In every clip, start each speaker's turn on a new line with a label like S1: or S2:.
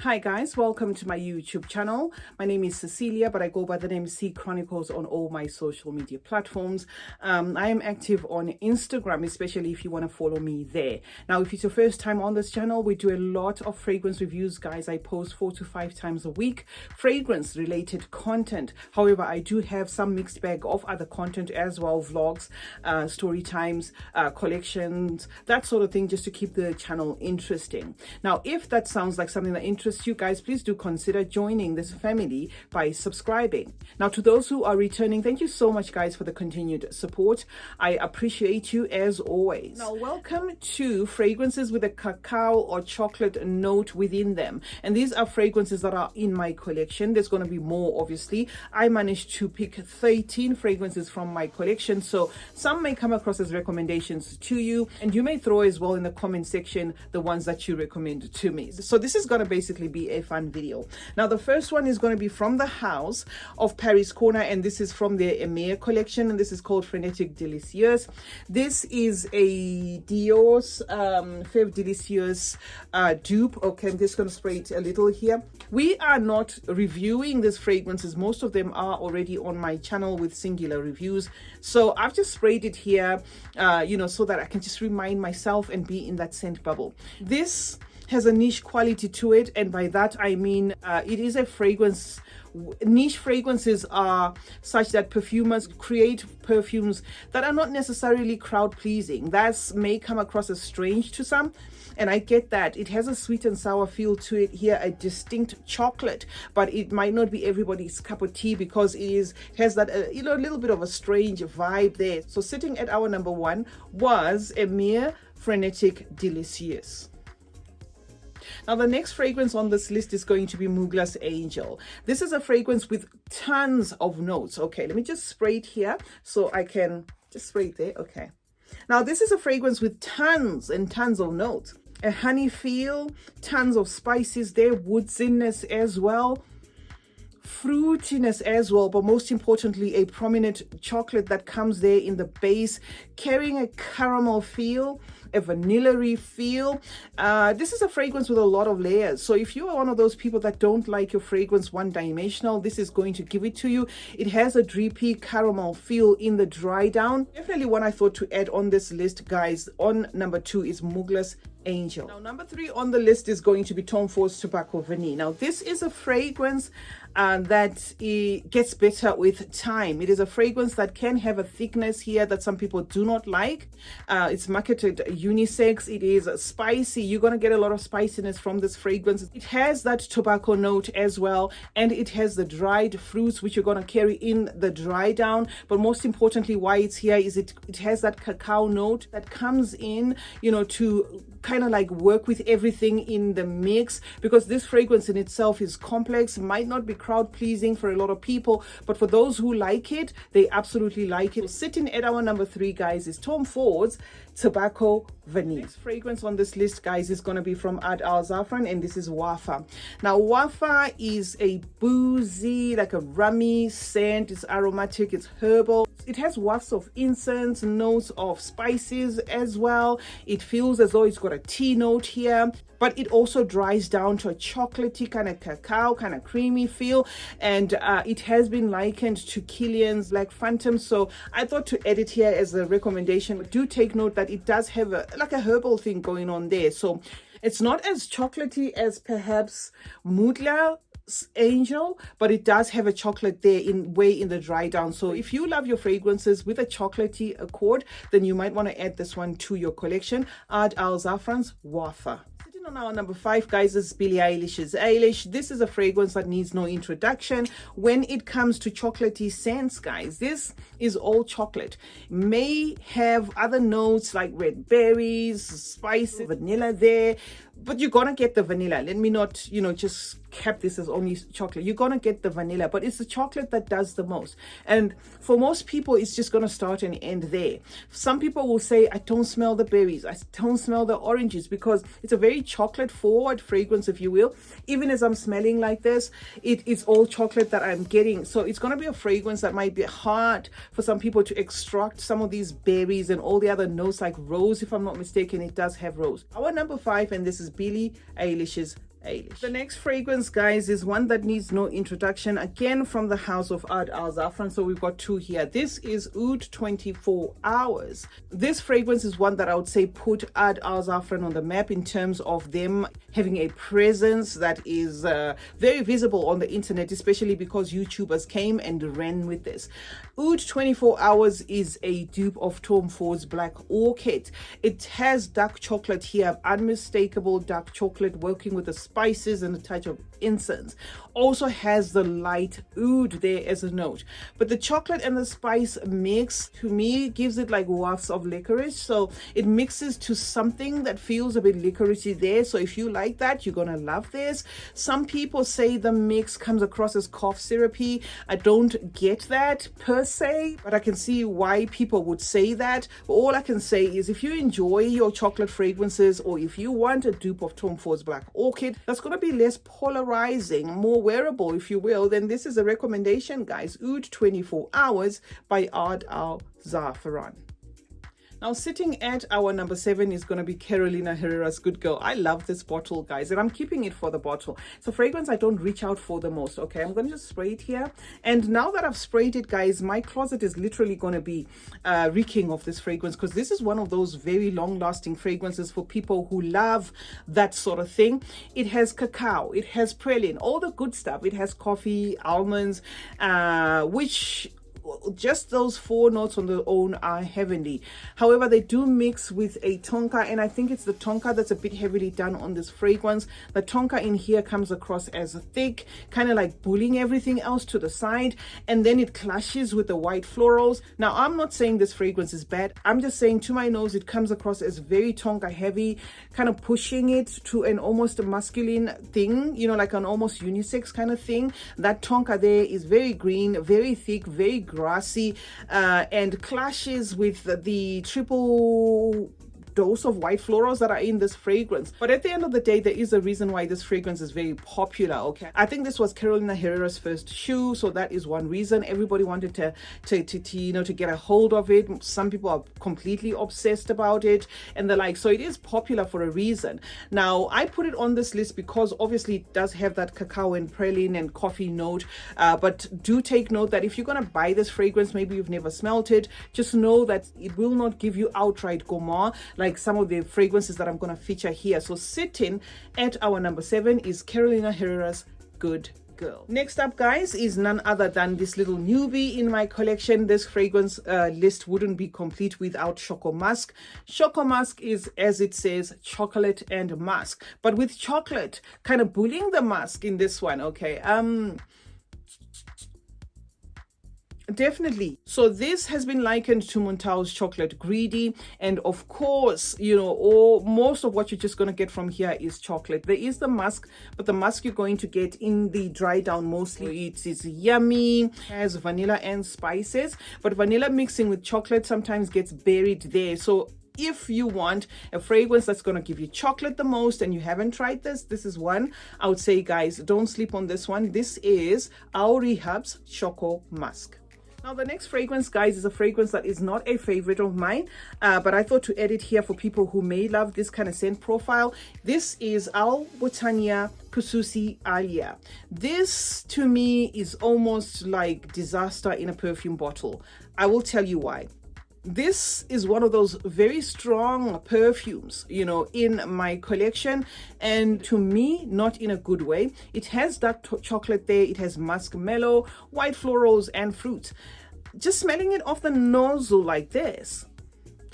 S1: Hi guys, welcome to my YouTube channel. My name is Cecilia, but I go by the name CeeChronicles on all my social media platforms. I am active on Instagram, especially if you want to follow me there. Now, if it's your first time on this channel, we do a lot of fragrance reviews, guys. I post 4 to 5 times a week, fragrance related content. However, I do have some mixed bag of other content as well, vlogs, story times, collections, that sort of thing, just to keep the channel interesting. Now, if that sounds like something that interests you guys, please do consider joining this family by subscribing. Now, to those who are returning, thank you so much guys for the continued support. I appreciate you as always. Now, welcome to fragrances with a cacao or chocolate note within them, and these are fragrances that are in my collection. There's going to be more, obviously. I managed to pick 13 fragrances from my collection, so some may come across as recommendations to you, and you may throw as well in the comment section the ones that you recommend to me. So this is going to basically be a fun video. Now, the first one is going to be from the house of Paris Corner, and this is from their Emir collection, and this is called Frenetic Delicious. This is a Dior's Fève Delicious dupe. Okay, I'm just going to spray it a little here. We are not reviewing these fragrances. Most of them are already on my channel with singular reviews, so I've just sprayed it here so that I can just remind myself and be in that scent bubble. This has a niche quality to it, and by that I mean it is a fragrance. Niche fragrances are such that perfumers create perfumes that are not necessarily crowd pleasing. That may come across as strange to some, and I get that. It has a sweet and sour feel to it here, a distinct chocolate, but it might not be everybody's cup of tea because it has that a little bit of a strange vibe there. So sitting at our number 1 was Emir Frenetic Delicious. Now, the next fragrance on this list is going to be Mugler's Angel. This is a fragrance with tons of notes. Okay, let me just spray it here so I can just spray it there. Okay. Now, this is a fragrance with tons and tons of notes. A honey feel, tons of spices there, woodsiness as well, fruitiness as well, but most importantly, a prominent chocolate that comes there in the base, carrying a caramel feel, a vanilla feel. This is a fragrance with a lot of layers, so if you are one of those people that don't like your fragrance one-dimensional, this is going to give it to you. It has a drippy caramel feel in the dry down. Definitely one I thought to add on this list, guys. On number 2 is Mugler's Angel. Now, number 3 on the list is going to be Tom Ford's Tobacco Vanille. Now, this is a fragrance that it gets better with time. It is a fragrance that can have a thickness here that some people do not like. It's marketed unisex. It is spicy. You're going to get a lot of spiciness from this fragrance. It has that tobacco note as well, and it has the dried fruits which you're going to carry in the dry down. But most importantly, why it's here is it has that cacao note that comes in, to kind of like work with everything in the mix, because this fragrance in itself is complex, might not be crowd pleasing for a lot of people, but for those who like it, they absolutely like it. Sitting at our number 3, guys, is Tom Ford's Tobacco Vanille. Next fragrance on this list, guys, is going to be from Ad Al Zafran, and this is Wafa. Now, Wafa is a boozy, like a rummy scent. It's aromatic, it's herbal. It has wafts of incense, notes of spices as well. It feels as though it's got a tea note here, but it also dries down to a chocolatey kind of cacao, kind of creamy feel, and it has been likened to Kilian's Black Phantom, so I thought to add it here as a recommendation. Do take note that it does have a herbal thing going on there, so it's not as chocolatey as perhaps Mugler's Angel, but it does have a chocolate there in the dry down. So if you love your fragrances with a chocolatey accord, then you might want to add this one to your collection. Ad Al Zafran's Wafa. On our number 5, guys, is Billie Eilish's Eilish. This is a fragrance that needs no introduction when it comes to chocolatey scents, guys. This is all chocolate. May have other notes like red berries, spices, vanilla there, but you're gonna get the vanilla. Let me not just cap this as only chocolate. You're gonna get the vanilla, but it's the chocolate that does the most, and for most people it's just gonna start and end there. Some people will say, I don't smell the berries, I don't smell the oranges, because it's a very chocolate forward fragrance, if you will. Even as I'm smelling like this, it is all chocolate that I'm getting, so it's gonna be a fragrance that might be hard for some people to extract some of these berries and all the other notes, like rose, if I'm not mistaken. It does have rose. Our number 5, and this is Billie Eilish's Eilish. The next fragrance, guys, is one that needs no introduction, again from the house of Oud Al Zafran. So we've got two here. This is Oud 24 Hours. This fragrance is one that I would say put Oud Al Zafran on the map in terms of them having a presence that is very visible on the internet, especially because YouTubers came and ran with this. Oud 24 Hours is a dupe of Tom Ford's Black Orchid. It has dark chocolate here, unmistakable dark chocolate working with the spices and a touch of incense. Also has the light oud there as a note, but the chocolate and the spice mix to me gives it like wafts of licorice, so it mixes to something that feels a bit licoricey there. So if you like that, you're gonna love this. Some people say the mix comes across as cough syrupy. I don't get that per se, but I can see why people would say that. But all I can say is if you enjoy your chocolate fragrances, or if you want a dupe of Tom Ford's Black Orchid that's going to be less polarizing, more wearable if you will, then this is a recommendation, guys. Oud 24 Hours by Oud Al Zafran. Now, sitting at our number 7 is going to be Carolina Herrera's Good Girl. I love this bottle, guys, and I'm keeping it for the bottle. It's a fragrance I don't reach out for the most. Okay, I'm going to just spray it here. And now that I've sprayed it, guys, my closet is literally going to be reeking of this fragrance, because this is one of those very long-lasting fragrances for people who love that sort of thing. It has cacao, it has praline, all the good stuff. It has coffee, almonds, which just those 4 notes on their own are heavenly. However, they do mix with a tonka, and I think it's the tonka that's a bit heavily done on this fragrance. The tonka in here comes across as thick, kind of like pulling everything else to the side, and then it clashes with the white florals. Now, I'm not saying this fragrance is bad. I'm just saying to my nose, it comes across as very tonka heavy, kind of pushing it to an almost masculine thing, you know, like an almost unisex kind of thing. That tonka there is very green, very thick, very grassy, and clashes with the triple dose of white florals that are in this fragrance. But at the end of the day, there is a reason why this fragrance is very popular. Okay, I think this was Carolina Herrera's first shoe, so that is one reason everybody wanted to you know, to get a hold of it. Some people are completely obsessed about it and the like, so it is popular for a reason. Now, I put it on this list because obviously it does have that cacao and praline and coffee note, but do take note that if you're going to buy this fragrance, maybe you've never smelled it, just know that it will not give you outright gourmand like some of the fragrances that I'm going to feature here. So sitting at our number 7 is Carolina Herrera's Good Girl. Next up, guys, is none other than this little newbie in my collection. This fragrance list wouldn't be complete without Choco Musk. Choco Musk is, as it says, chocolate and musk, but with chocolate kind of bullying the musk in this one. Okay, definitely. So this has been likened to Montal's Chocolate Greedy, and of course, you know, or most of what you're just going to get from here is chocolate. There is the musk, but the musk you're going to get in the dry down mostly. It is yummy, has vanilla and spices, but vanilla mixing with chocolate sometimes gets buried there. So if you want a fragrance that's going to give you chocolate the most and you haven't tried this, this is one I would say, guys, don't sleep on this one. This is our RIVE's Choco Musk. Now, the next fragrance, guys, is a fragrance that is not a favorite of mine, but I thought to add it here for people who may love this kind of scent profile. This is Rania J Kususi Alia. This, to me, is almost like disaster in a perfume bottle. I will tell you why. This is one of those very strong perfumes, you know, in my collection, and to me, not in a good way. It has dark chocolate there, it has muskmellow, white florals, and fruit. Just smelling it off the nozzle like this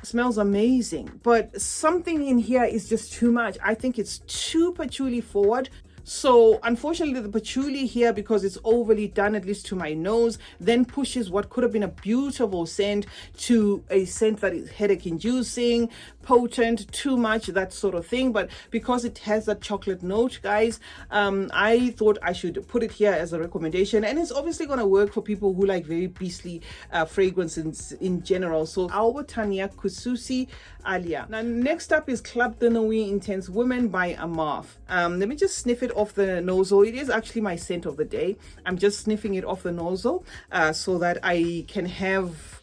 S1: smells amazing, but something in here is just too much. I think it's too patchouli forward. So unfortunately, the patchouli here, because it's overly done, at least to my nose, then pushes what could have been a beautiful scent to a scent that is headache inducing, potent, too much, that sort of thing. But because it has that chocolate note, guys, I thought I should put it here as a recommendation, and it's obviously going to work for people who like very beastly fragrances in general. So Rania J Kususi Alia. Now, next up is Club de Nuit Intense Women by Armaf. Let me just sniff it off the nozzle. It is actually my scent of the day. I'm just sniffing it off the nozzle so that I can have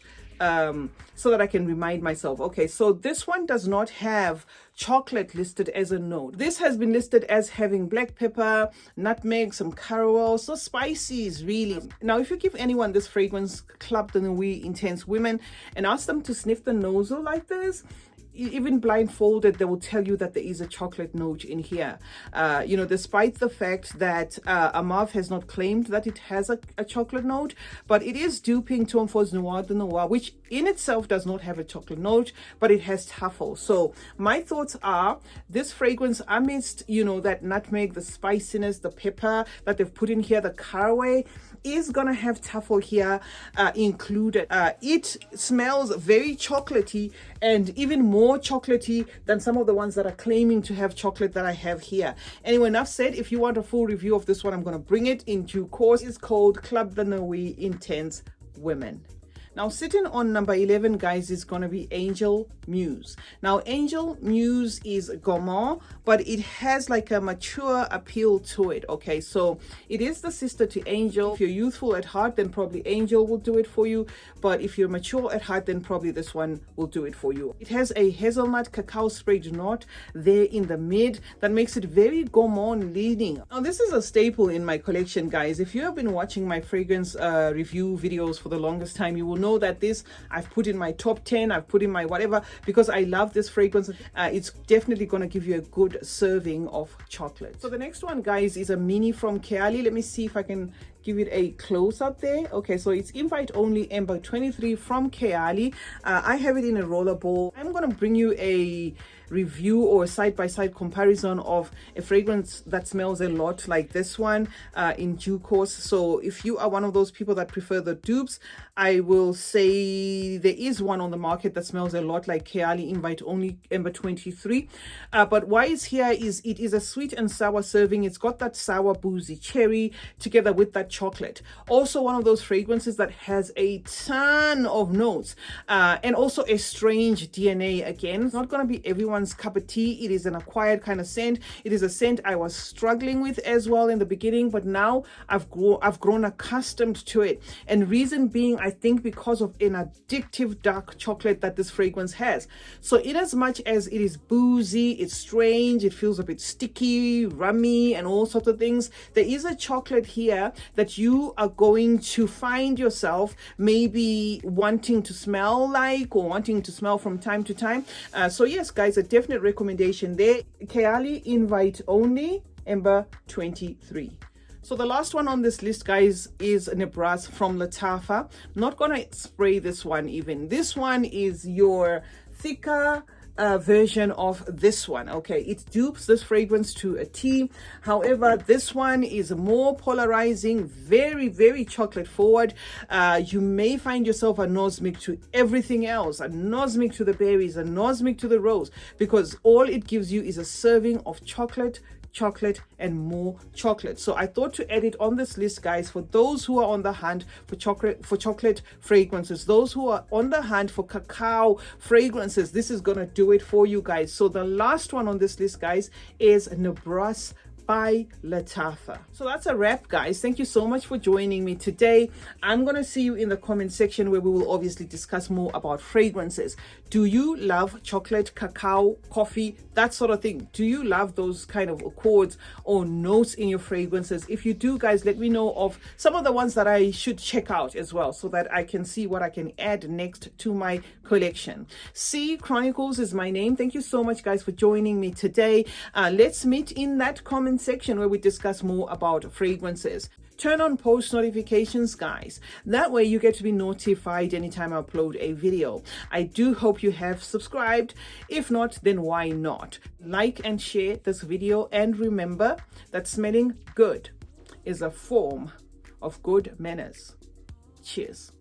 S1: so that I can remind myself. Okay, so this one does not have chocolate listed as a note. This has been listed as having black pepper, nutmeg, some caramel, so spices really. Now, if you give anyone this fragrance, Club de Nuit Intense Women, and ask them to sniff the nozzle like this, even blindfolded, they will tell you that there is a chocolate note in here. You know, despite the fact that Armaf has not claimed that it has a chocolate note, but it is duping Tom Ford's Noir de Noir, which in itself does not have a chocolate note, but it has truffle. So my thoughts are, this fragrance, amidst, you know, that nutmeg, the spiciness, the pepper that they've put in here, the caraway, is gonna have truffle here included. It smells very chocolatey, and even more chocolatey than some of the ones that are claiming to have chocolate that I have here. Anyway, enough said. If you want a full review of this one, I'm going to bring it in due course. It's called Club de Nuit Intense Women. Now, sitting on number 11, guys, is going to be Angel Muse. Now, Angel Muse is gourmand, but it has like a mature appeal to it. Okay, so it is the sister to Angel. If you're youthful at heart, then probably Angel will do it for you. But if you're mature at heart, then probably this one will do it for you. It has a hazelnut cacao sprayed knot there in the mid that makes it very gourmand leaning. Now, this is a staple in my collection, guys. If you have been watching my fragrance review videos for the longest time, you will know that this I've put in my top 10, I've put in my whatever, because I love this fragrance. It's definitely going to give you a good serving of chocolate. So the next one, guys, is a mini from Keali. Let me see if I can give it a close up there. Okay, so it's invite only Ember 23 from Keali. I have it in a roller ball. I'm going to bring you a review or side-by-side comparison of a fragrance that smells a lot like this one in due course. So if you are one of those people that prefer the dupes, I will say there is one on the market that smells a lot like Keali Invite Only Ember 23. But why it's here is it is a sweet and sour serving. It's got that sour boozy cherry together with that chocolate. Also one of those fragrances that has a ton of notes and also a strange DNA. Again, it's not going to be everyone's cup of tea. It is an acquired kind of scent. It is a scent I was struggling with as well in the beginning, but now I've grown accustomed to it. And reason being, I think because of an addictive dark chocolate that this fragrance has. So in as much as it is boozy, it's strange, it feels a bit sticky, rummy, and all sorts of things, there is a chocolate here that you are going to find yourself maybe wanting to smell like, or wanting to smell from time to time. So yes, guys, a definite recommendation there. Keali Invite Only Ember 23. So the last one on this list, guys, is Nebras from Lattafa. Not gonna spray this one even. This one is your thicker version of this one. Okay, it dupes this fragrance to a T. However, this one is more polarizing, very chocolate forward. You may find yourself a nosmic to everything else, a nosmic to the berries, a nosmic to the rose, because all it gives you is a serving of chocolate and more chocolate. So I thought to add it on this list, guys, for those who are on the hunt for chocolate fragrances, those who are on the hunt for cacao fragrances. This is gonna do it for you guys. So the last one on this list, guys, is Nebras by Lattafa. So that's a wrap, guys. Thank you so much for joining me today. I'm gonna see you in the comment section where we will obviously discuss more about fragrances. Do you love chocolate, cacao, coffee, that sort of thing? Do you love those kind of accords or notes in your fragrances? If you do, guys, let me know of some of the ones that I should check out as well, so that I can see what I can add next to my collection. CeeChronicles is my name. Thank you so much, guys, for joining me today. Let's meet in that comment section where we discuss more about fragrances. Turn on post notifications, guys. That way you get to be notified anytime I upload a video. I do hope you have subscribed. If not, then why not? Like and share this video, and remember that smelling good is a form of good manners. Cheers.